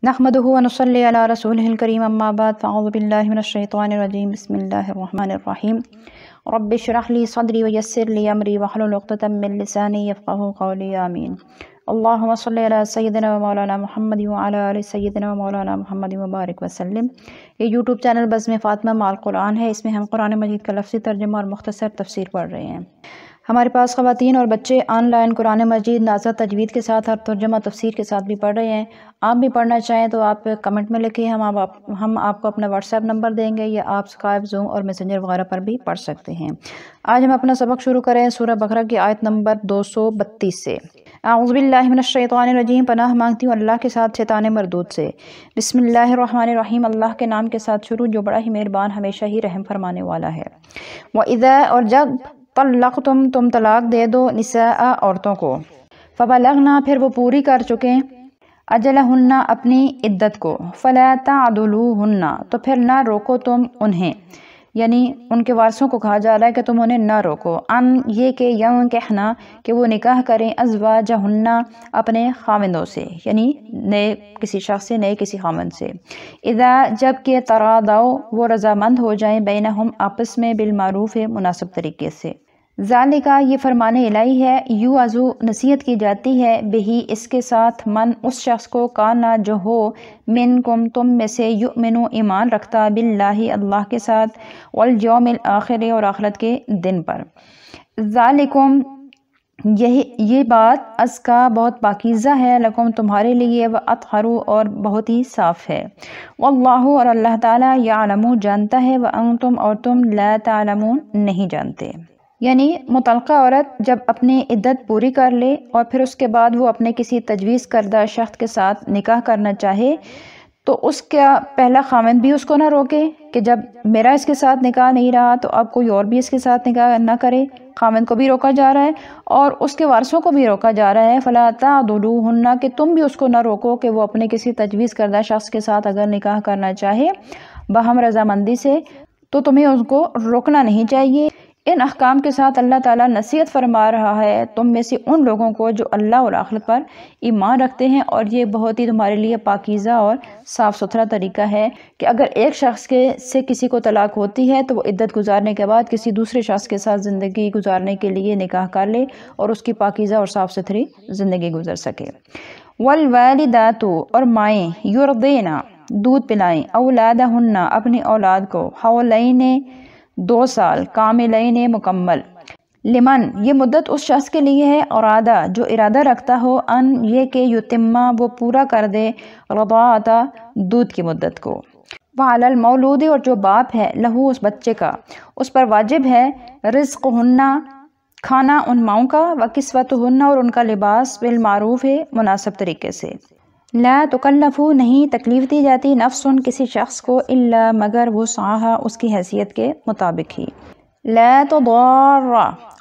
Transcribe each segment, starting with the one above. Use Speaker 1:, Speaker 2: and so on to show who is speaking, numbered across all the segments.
Speaker 1: نحمدہ ونصلی علی رسولہ الکریم اما بعد فاعوذ باللہ من الشیطان الرجیم بسم اللہ الرحمن الرحیم رب اشرح لی صدری ویسر لی امری واحلل عقدۃ من لسانی یفقہوا قولی آمین اللہم صلی علی سیدنا و مولانا محمد وعلی آل سیدنا و مولانا محمد وبارک وسلم۔ یہ یوٹیوب چینل بزم فاطمہ مع القرآن ہے، اس میں ہم قرآن مجید کا لفظی ترجمہ اور مختصر تفسیر پڑھ رہے ہیں۔ ہمارے پاس خواتین اور بچے آن لائن قرآن مجید نازل تجوید کے ساتھ اور ترجمہ تفسیر کے ساتھ بھی پڑھ رہے ہیں۔ آپ بھی پڑھنا چاہیں تو آپ کمنٹ میں لکھیں، ہم آپ کو اپنا واٹس ایپ نمبر دیں گے، یا آپ اسکائپ، زوم اور میسنجر وغیرہ پر بھی پڑھ سکتے ہیں۔ آج ہم اپنا سبق شروع کریں سورہ بقرہ کی آیت نمبر 232 سے۔ اعوذ باللہ من الشیطان الرجیم، پناہ مانگتی ہوں اللہ کے ساتھ شیطان مردود سے۔ بسم اللہ الرحمن الرحیم، اللہ کے نام کے ساتھ شروع جو بڑا ہی مہربان ہمیشہ ہی رحم فرمانے والا ہے۔ وَإِذَا، اور جب طلقتم، تم طلاق دے دو، نساء، عورتوں کو، فبلغنا، پھر وہ پوری کر چکیں، اجلہن، اپنی عدت کو، فلا تعضلوہن، تو پھر نہ روکو تم انہیں، یعنی ان کے وارثوں کو کہا جا رہا ہے کہ تم انہیں نہ روکو، ان یہ کہ ینکحنا، کہ وہ نکاح کریں، ازواجہن، اپنے خاوندوں سے، یعنی نئے کسی شخص سے، نئے کسی خاوند سے، اذا، جب کہ تراضوا، وہ رضامند ہو جائیں، بینہم، آپس میں، بالمعروف، مناسب طریقے سے۔ ذالکہ، یہ فرمان الہی ہے، یوعظ، نصیحت کی جاتی ہے، بہی، اس کے ساتھ، من، اس شخص کو، کانا، جو ہو، منکم، تم میں سے، یؤمنو، ایمان رکھتا، باللہ، اللہ کے ساتھ، والیوم الآخر، اور آخرت کے دن پر۔ ذالکم، یہ بات، ازکا، بہت پاکیزہ ہے، لکم، تمہارے لیے، واطہر، اور بہت ہی صاف ہے، واللہ، اور اللہ تعالیٰ، یعلم، جانتا ہے، وانتم، اور تم، لا تعلمون، نہیں جانتے۔ یعنی مطلقہ عورت جب اپنی عدت پوری کر لے اور پھر اس کے بعد وہ اپنے کسی تجویز کردہ شخص کے ساتھ نکاح کرنا چاہے تو اس کا پہلا خاوند بھی اس کو نہ روکے کہ جب میرا اس کے ساتھ نکاح نہیں رہا تو اب کوئی اور بھی اس کے ساتھ نکاح نہ کرے، خاوند کو بھی روکا جا رہا ہے اور اس کے وارثوں کو بھی روکا جا رہا ہے، فلا تعضلوہن، کہ تم بھی اس کو نہ روکو کہ وہ اپنے کسی تجویز کردہ شخص کے ساتھ اگر نکاح کرنا چاہے باہم رضامندی سے تو تمہیں اس کو روکنا نہیں چاہیے۔ ان احکام کے ساتھ اللہ تعالیٰ نصیحت فرما رہا ہے تم میں سے ان لوگوں کو جو اللہ اور آخرت پر ایمان رکھتے ہیں، اور یہ بہت ہی تمہارے لیے پاکیزہ اور صاف ستھرا طریقہ ہے کہ اگر ایک شخص سے کسی کو طلاق ہوتی ہے تو وہ عدت گزارنے کے بعد کسی دوسرے شخص کے ساتھ زندگی گزارنے کے لیے نکاح کر لے اور اس کی پاکیزہ اور صاف ستھری زندگی گزر سکے۔ والوالدات، اور مائیں، یرضعن، دودھ پلائیں، اولادہن، اپنی اولاد کو، حولین، 2 سال، کاملین، مکمل، لمن، یہ مدت اس شخص کے لیے ہے، ارادہ، جو ارادہ رکھتا ہو، ان، یہ کہ یتمہ، وہ پورا کر دے، رضاعت، دودھ کی مدت کو، وعلی المولود، اور جو باپ ہے، لہو، اس بچے کا، اس پر واجب ہے، رزقہن، کھانا ان ماؤں کا، وکسوتہن، اور ان کا لباس، بالمعروف، مناسب طریقے سے۔ لا تکلف، نہیں تکلیف دی جاتی، نفس، کسی شخص کو، الا، مگر، وسعہا، اس کی حیثیت کے مطابق ہی۔ لا تضار،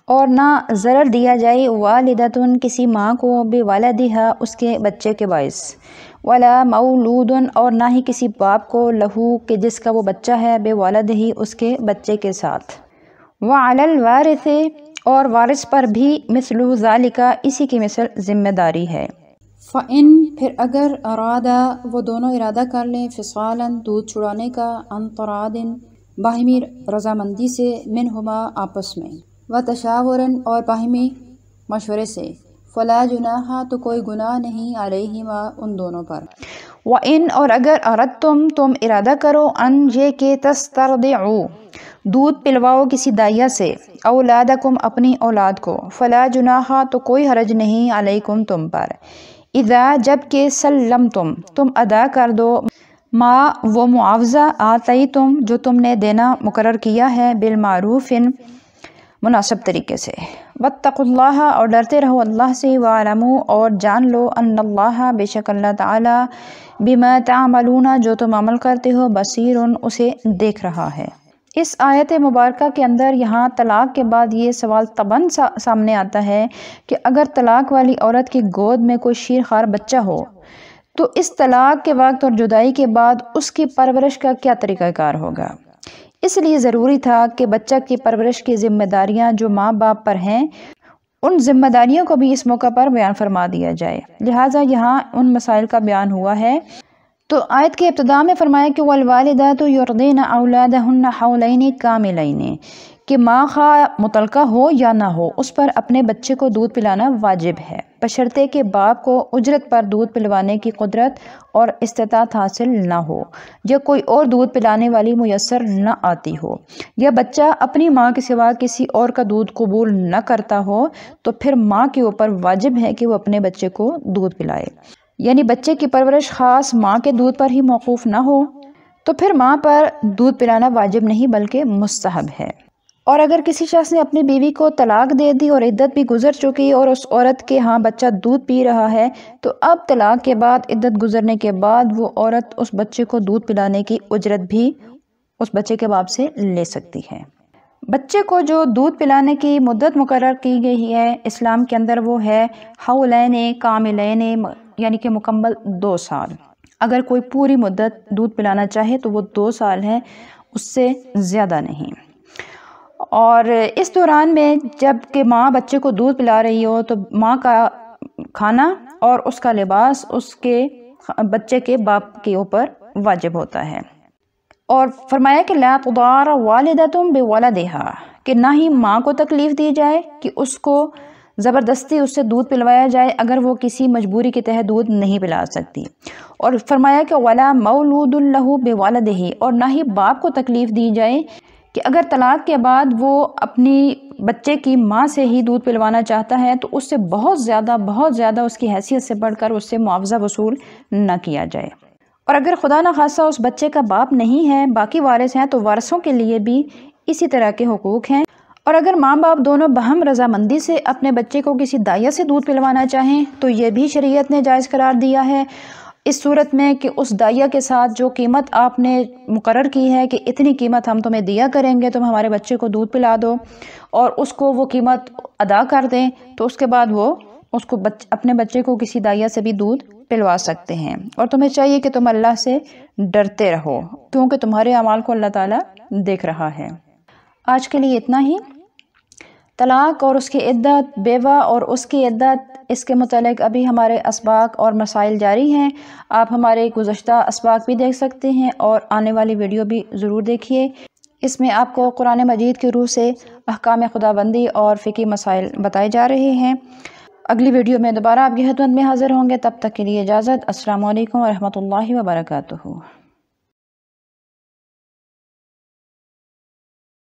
Speaker 1: اور نہ ضرر دیا جائے، والدۃ، کسی ماں کو، بولدہا، اس کے بچے کے باعث، ولا مولود، اور نہ ہی کسی باپ کو، لہو، کہ جس کا وہ بچہ ہے، بولدہ، اس کے بچے کے ساتھ، وعلی الوارث، اور وارث پر بھی، مثل ذالک، اسی کی مثل ذمہ داری ہے۔ فَإِن، پھر اگر، ارادہ، وہ دونوں ارادہ کر لیں، فصالاً، دودھ چھڑانے کا، عن تراض، باہمی رضامندی سے، منہما، آپس میں، وتشاور، اور باہمی مشورے سے، فلا جناح، تو کوئی گناہ نہیں، علیہما، ان دونوں پر۔ وَإِن، اور اگر، اردتم، تم ارادہ کرو، ان، یہ کہ، تسترضعوا، دودھ پلواؤ کسی دائیا سے، اولادکم، اپنی اولاد کو، فلا جناح، تو کوئی حرج نہیں، علیکم، تم پر، اذا، جب کہ، سلمتم، تم ادا کر دو، ما، وہ معاوضہ، آتیتم، جو تم نے دینا مقرر کیا ہے، بالمعروف، مناسب طریقے سے، واتقوا اللہ، اور ڈرتے رہو اللہ سے، واعلموا، اور جان لو، ان اللہ، بے شک اللہ تعالی، بما تعملون، جو تم عمل کرتے ہو، بصیر، اسے دیکھ رہا ہے۔ اس آیت مبارکہ کے اندر یہاں طلاق کے بعد یہ سوال طبعاً سامنے آتا ہے کہ اگر طلاق والی عورت کی گود میں کوئی شیرخوار بچہ ہو تو اس طلاق کے وقت اور جدائی کے بعد اس کی پرورش کا کیا طریقہ کار ہوگا۔ اس لیے ضروری تھا کہ بچہ کی پرورش کی ذمہ داریاں جو ماں باپ پر ہیں ان ذمہ داریوں کو بھی اس موقع پر بیان فرما دیا جائے، لہٰذا یہاں ان مسائل کا بیان ہوا ہے تو آیت کے ابتدا میں فرمایا کہ والوالدات یرضین اولادہن حولین کاملین، کہ ماں خواہ مطلقہ ہو یا نہ ہو اس پر اپنے بچے کو دودھ پلانا واجب ہے، بشرطے کہ باپ کو اجرت پر دودھ پلوانے کی قدرت اور استطاعت حاصل نہ ہو، یا کوئی اور دودھ پلانے والی میسر نہ آتی ہو، یا بچہ اپنی ماں کے سوا کسی اور کا دودھ قبول نہ کرتا ہو، تو پھر ماں کے اوپر واجب ہے کہ وہ اپنے بچے کو دودھ پلائے۔ یعنی بچے کی پرورش خاص ماں کے دودھ پر ہی موقوف نہ ہو، تو پھر ماں پر دودھ پلانا واجب نہیں بلکہ مستحب ہے۔ اور اگر کسی شخص نے اپنی بیوی کو طلاق دے دی اور عدت بھی گزر چکی اور اس عورت کے ہاں بچہ دودھ پی رہا ہے، تو اب طلاق کے بعد عدت گزرنے کے بعد وہ عورت اس بچے کو دودھ پلانے کی اجرت بھی اس بچے کے باپ سے لے سکتی ہے۔ بچے کو جو دودھ پلانے کی مدت مقرر کی گئی ہے اسلام کے اندر وہ ہے حولین کاملین، یعنی کہ مکمل 2 سال۔ اگر کوئی پوری مدت دودھ پلانا چاہے تو وہ 2 سال ہے، اس سے زیادہ نہیں۔ اور اس دوران میں جب کہ ماں بچے کو دودھ پلا رہی ہو تو ماں کا کھانا اور اس کا لباس اس کے بچے کے باپ کے اوپر واجب ہوتا ہے۔ اور فرمایا کہ لا تضار والدۃ بولدہا، کہ نہ ہی ماں کو تکلیف دی جائے کہ اس کو زبردستی اس سے دودھ پلوایا جائے اگر وہ کسی مجبوری کے تحت دودھ نہیں پلا سکتی۔ اور فرمایا کہ ولا مولود لہ بولدہ، اور نہ ہی باپ کو تکلیف دی جائے کہ اگر طلاق کے بعد وہ اپنی بچے کی ماں سے ہی دودھ پلوانا چاہتا ہے تو اس سے بہت زیادہ اس کی حیثیت سے بڑھ کر اس سے معاوضہ وصول نہ کیا جائے۔ اور اگر خدا نخواستہ اس بچے کا باپ نہیں ہے، باقی وارث ہیں، تو وارثوں کے لیے بھی اسی طرح کے حقوق ہیں۔ اور اگر ماں باپ دونوں باہم رضامندی سے اپنے بچے کو کسی دائیا سے دودھ پلوانا چاہیں تو یہ بھی شریعت نے جائز قرار دیا ہے، اس صورت میں کہ اس دائیا کے ساتھ جو قیمت آپ نے مقرر کی ہے کہ اتنی قیمت ہم تمہیں دیا کریں گے، تم ہمارے بچے کو دودھ پلا دو، اور اس کو وہ قیمت ادا کر دیں، تو اس کے بعد وہ اس کو اپنے بچے کو کسی دائیا سے بھی دودھ پلوا سکتے ہیں۔ اور تمہیں چاہیے کہ تم اللہ سے ڈرتے رہو کیونکہ تمہارے اعمال کو اللہ تعالیٰ دیکھ رہا ہے۔ آج کے لیے اتنا ہی۔ طلاق اور اس کی عدت، بیوہ اور اس کی عدت، اس کے متعلق ابھی ہمارے اسباق اور مسائل جاری ہیں۔ آپ ہمارے گزشتہ اسباق بھی دیکھ سکتے ہیں اور آنے والی ویڈیو بھی ضرور دیکھیے۔ اس میں آپ کو قرآن مجید کی روح سے احکام خداوندی اور فقہی مسائل بتائے جا رہے ہیں۔ اگلی ویڈیو میں دوبارہ آپ کی خدمت میں حاضر ہوں گے، تب تک کے لیے اجازت۔ السلام علیکم ورحمۃ اللہ وبرکاتہ۔